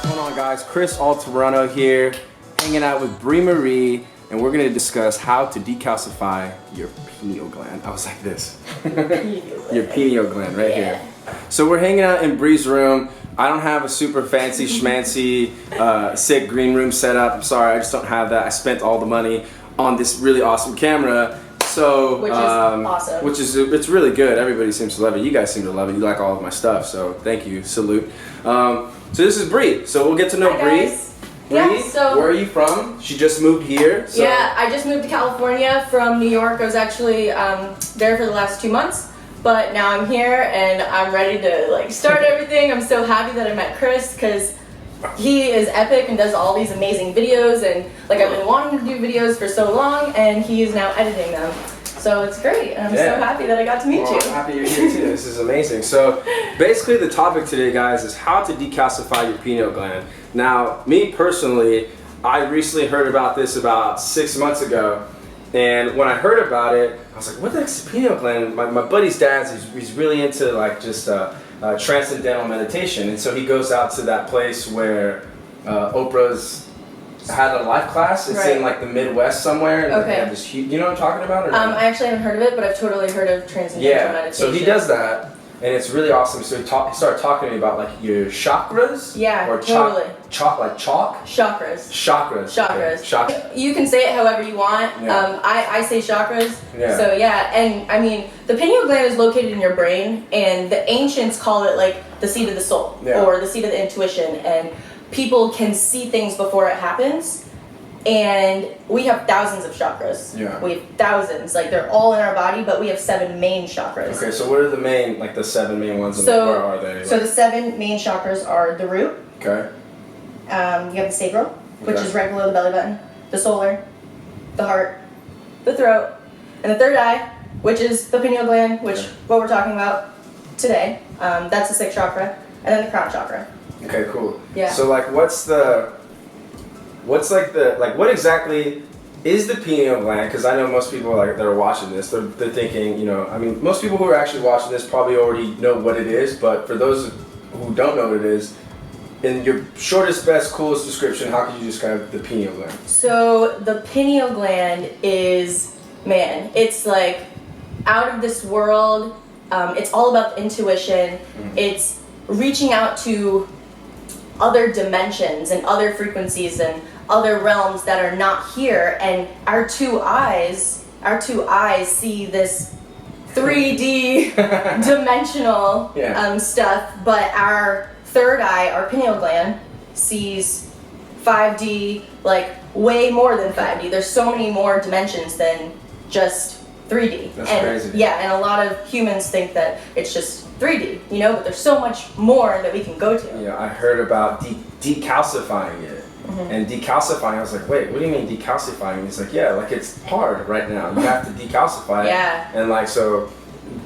What's going on, guys? Chris Altamirano here, hanging out with Brie Marie, and we're going to discuss how to decalcify your pineal gland. I was like this. Your pineal gland right here. So we're hanging out in Brie's room. I don't have a super fancy schmancy sick green room setup. I'm sorry, I just don't have that. I spent all the money on this really awesome camera. So, which is awesome. It's really good. Everybody seems to love it. You guys seem to love it. You like all of my stuff, so thank you. Salute. So this is Brie. So we'll get to know Brie. Brie, so where are you from? She just moved here. So. Yeah, I just moved to California from New York. I was actually there for the last 2 months, but now I'm here and I'm ready to start everything. I'm so happy that I met Chris because he is epic and does all these amazing videos, and I've been wanting to do videos for so long, and he is now editing them. So it's great, and I'm so happy that I got to meet you. I'm happy you're here too. This is amazing. So basically the topic today, guys, is how to decalcify your pineal gland. Now, me personally, I recently heard about this about 6 months ago, and when I heard about it, I was like, what the heck's the pineal gland? My buddy's dad, he's really into transcendental meditation, and so he goes out to that place where Oprah's had a life class. It's in the Midwest somewhere, and they have this huge, you know what I'm talking about? Or I actually haven't heard of it, but I've totally heard of transcendental meditation. So he does that, and it's really awesome. So he started talking to me about your chakras. Yeah, or totally. Chalk. Chakras. Chakras. Okay. You can say it however you want. Yeah. I say chakras. Yeah. So yeah, and I mean the pineal gland is located in your brain, and the ancients call it the seat of the soul, or the seat of the intuition, and people can see things before it happens. And we have thousands of chakras. Yeah. We have thousands. They're all in our body, but we have 7 main chakras. Okay, so what are the main, the 7 main ones, and where are they? So the 7 main chakras are the root. Okay. You have the sacral, which is right below the belly button, the solar, the heart, the throat, and the third eye, which is the pineal gland, which what we're talking about today. That's the 6th chakra, and then the crown chakra. Okay, cool. Yeah. So what exactly is the pineal gland? Because I know most people that are watching this, they're thinking, most people who are actually watching this probably already know what it is, but for those who don't know what it is, in your shortest, best, coolest description, how could you describe the pineal gland? So the pineal gland is, it's out of this world. It's all about intuition. Mm-hmm. It's reaching out to other dimensions and other frequencies and other realms that are not here, and our two eyes see this 3D dimensional stuff, but our third eye, our pineal gland, sees 5D, way more than 5D. There's so many more dimensions than just 3D. That's crazy. Yeah, and a lot of humans think that it's just 3D, but there's so much more that we can go to. Yeah, I heard about decalcifying it. Mm-hmm. And decalcifying, I was like, wait, what do you mean decalcifying? He's like, it's hard right now. You have to decalcify it. Yeah. And so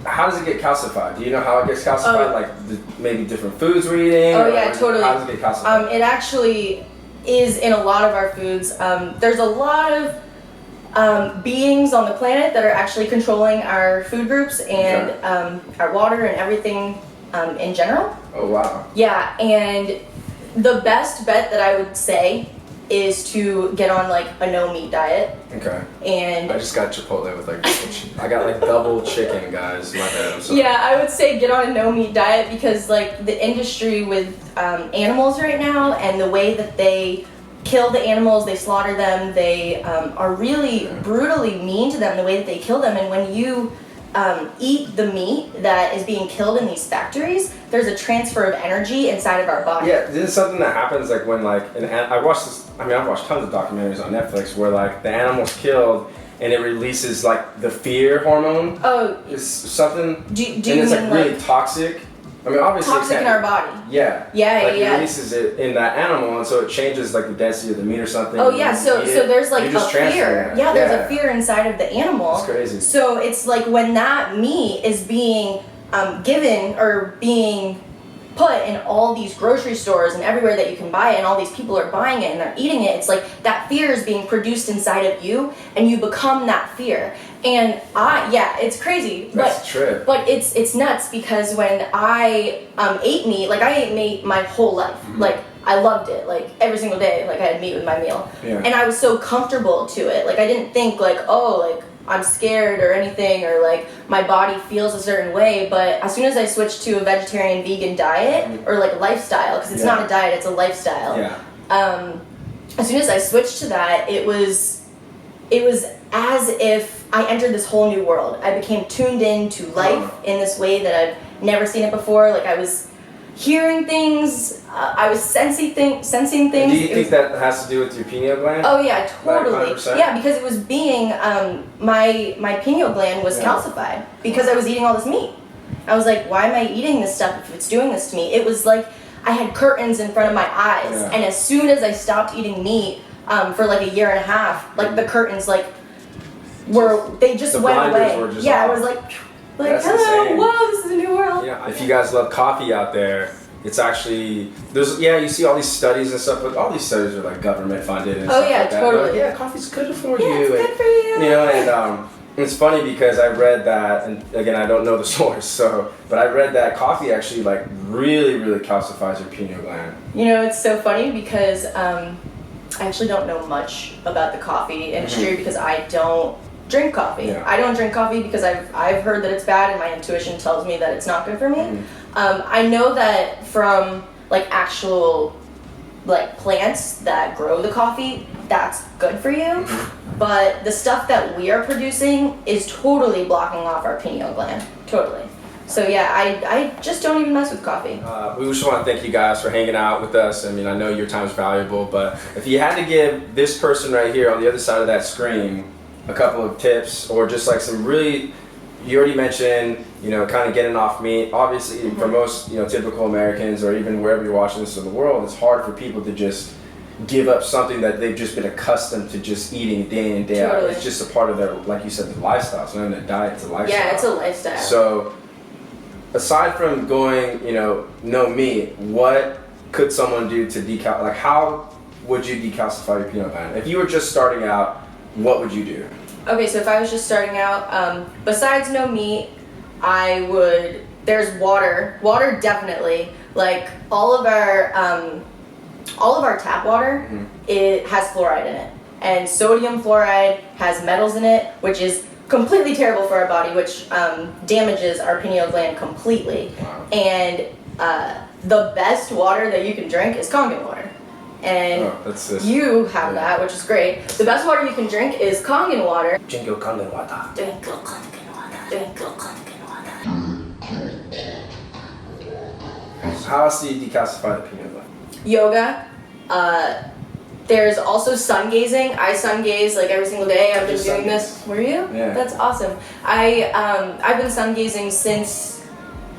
how does it get calcified? Do you know how it gets calcified? Maybe different foods we're eating? Oh yeah, totally. How does it get calcified? It actually is in a lot of our foods. There's a lot of beings on the planet that are actually controlling our food groups and our water and everything in general. Oh wow. Yeah, and the best bet that I would say is to get on a no meat diet. Okay. And I just got Chipotle with I got double chicken, guys. My bad. I'm sorry. Yeah, I would say get on a no meat diet because the industry with animals right now and the way that they kill the animals, they slaughter them, they are really brutally mean to them, the way that they kill them. And when you eat the meat that is being killed in these factories, there's a transfer of energy inside of our body. Yeah, this is something that happens when I've watched tons of documentaries on Netflix where the animal's killed and it releases the fear hormone. Oh, it's something. Do you and it's mean really toxic. I mean, obviously toxic in our body. Yeah. It releases it in that animal, and so it changes the density of the meat or something. Oh yeah, so there's a fear. That. Yeah, there's a fear inside of the animal. It's crazy. So it's when that meat is being given or being put in all these grocery stores and everywhere that you can buy it, and all these people are buying it and they're eating it. It's that fear is being produced inside of you, and you become that fear. And it's crazy. That's a trip. But it's nuts because when I ate meat, I ate meat my whole life. Mm-hmm. I loved it, like every single day, like I had meat with my meal. Yeah. And I was so comfortable to it. Like I didn't think like, oh, like I'm scared or anything, or like my body feels a certain way. But as soon as I switched to a vegetarian vegan diet, or like a lifestyle, because it's not a diet, it's a lifestyle. Yeah. As soon as I switched to that, it was as if I entered this whole new world. I became tuned in to life in this way that I've never seen it before. Like I was hearing things, I was sensing things. Do you think that has to do with your pineal gland? Oh yeah, totally. Like 100%? Yeah, because it was being my pineal gland was calcified because I was eating all this meat. I was like, why am I eating this stuff if it's doing this to me? It was like I had curtains in front of my eyes, and as soon as I stopped eating meat for like a year and a half, like the curtains they just went away. Were just I off. was like That's hello, insane. whoa, this is a new world. Yeah. If you guys love coffee out there, it's actually you see all these studies and stuff, but all these studies are like government funded and stuff like that. Totally. Like, yeah, coffee's good for you. It's good for you. You know, and it's funny because I read that, and again, I don't know the source, but I read that coffee actually like really, really calcifies your pineal gland. You know, it's so funny because I actually don't know much about the coffee industry because I don't drink coffee. Yeah. I don't drink coffee because I've heard that it's bad and my intuition tells me that it's not good for me. I know that from like actual like plants that grow the coffee, that's good for you. But the stuff that we are producing is totally blocking off our pineal gland. Totally. So yeah, I just don't even mess with coffee. We just want to thank you guys for hanging out with us. I mean, I know your time is valuable, but if you had to give this person right here on the other side of that screen a couple of tips, or just like some really, you already mentioned, you know, kind of getting off meat. Obviously, for most, you know, typical Americans or even wherever you're watching this in the world, it's hard for people to just give up something that they've just been accustomed to just eating day in, day out. It's just a part of their, like you said, the lifestyle. It's not even a diet, it's a lifestyle. Yeah, it's a lifestyle. So, aside from going, you know, no meat, what could someone do to how would you decalcify your pineal gland? If you were just starting out, what would you do? Okay, so if I was just starting out, besides no meat, there's water. Water definitely. Like all of our tap water, it has fluoride in it. And sodium fluoride has metals in it, which is completely terrible for our body, which damages our pineal gland completely. Wow. And the best water that you can drink is Kangen water. And you have that, which is great. The best water you can drink is Kangen water. Drink your Kangen water. Drink your Kangen water. Drink your Kangen water. How else do you decalcify the pineal gland? Yoga. There's also sun gazing. I sun gaze like every single day. I've been doing this. Were you? Yeah. That's awesome. I've been sun gazing since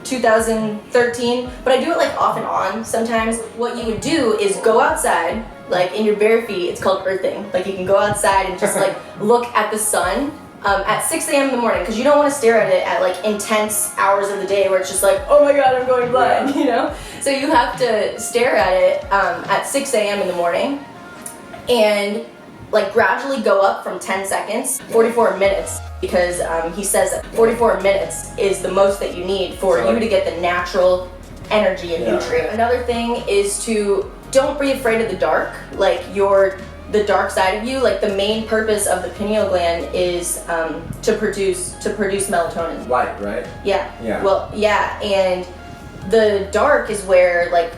2013, but I do it like off and on sometimes. What you would do is go outside, like in your bare feet. It's called earthing. Like you can go outside and just like look at the sun at 6 a.m. in the morning, because you don't want to stare at it at like intense hours of the day where it's just like, oh my god, I'm going blind, you know? So you have to stare at it at 6 a.m. in the morning and like gradually go up from 10 seconds, 44 minutes. Because he says that 44 minutes is the most that you need for you to get the natural energy and nutrient. Another thing is to don't be afraid of the dark. Like the dark side of you. Like the main purpose of the pineal gland is to produce melatonin. Light, right? Yeah. Yeah. Well, yeah, and the dark is where like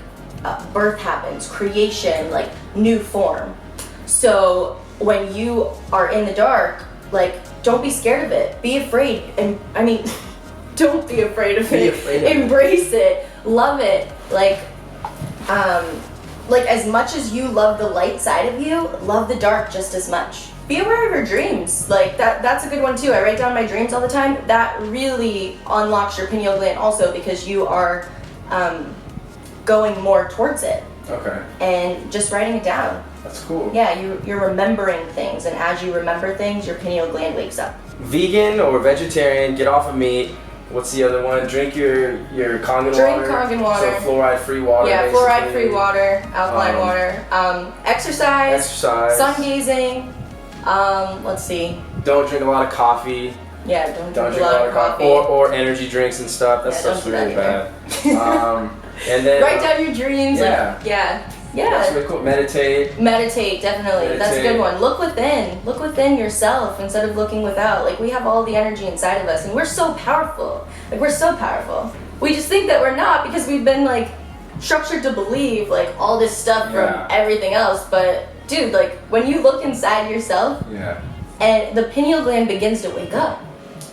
birth happens, creation, like new form. So when you are in the dark, like, don't be scared of it. Be afraid. And I mean, don't be afraid of it. Embrace it. Love it. Like as much as you love the light side of you, love the dark just as much. Be aware of your dreams. Like that's a good one too. I write down my dreams all the time. That really unlocks your pineal gland also, because you are going more towards it. Okay. And just writing it down. That's cool. Yeah, you're remembering things, and as you remember things, your pineal gland wakes up. Vegan or vegetarian, get off of meat. What's the other one? Drink your Kangen water. Drink Kangen water. So fluoride-free water. Yeah, basically. fluoride-free water, alkaline water. Exercise. Sun gazing. Let's see. Don't drink a lot of coffee. Yeah, don't drink a lot of coffee. Or energy drinks and stuff. That stuff's really bad. And then write down your dreams. Yeah. Yeah. Yeah. That's really cool. Meditate. Meditate, definitely. That's a good one. Look within. Look within yourself instead of looking without. Like, we have all the energy inside of us, and we're so powerful. Like, we're so powerful. We just think that we're not because we've been, like, structured to believe, like, all this stuff from everything else. But, dude, like, when you look inside yourself, and the pineal gland begins to wake up.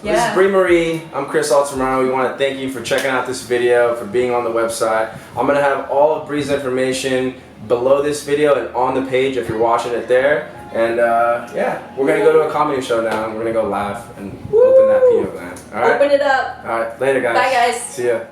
This is Brie Marie. I'm Chris Altamirano. We want to thank you for checking out this video, for being on the website. I'm going to have all of Brie's information below this video and on the page if you're watching it there. And yeah, we're going to go to a comedy show now, and we're going to go laugh and open that pineal gland. All right? Open it up. All right, later guys. Bye guys. See ya.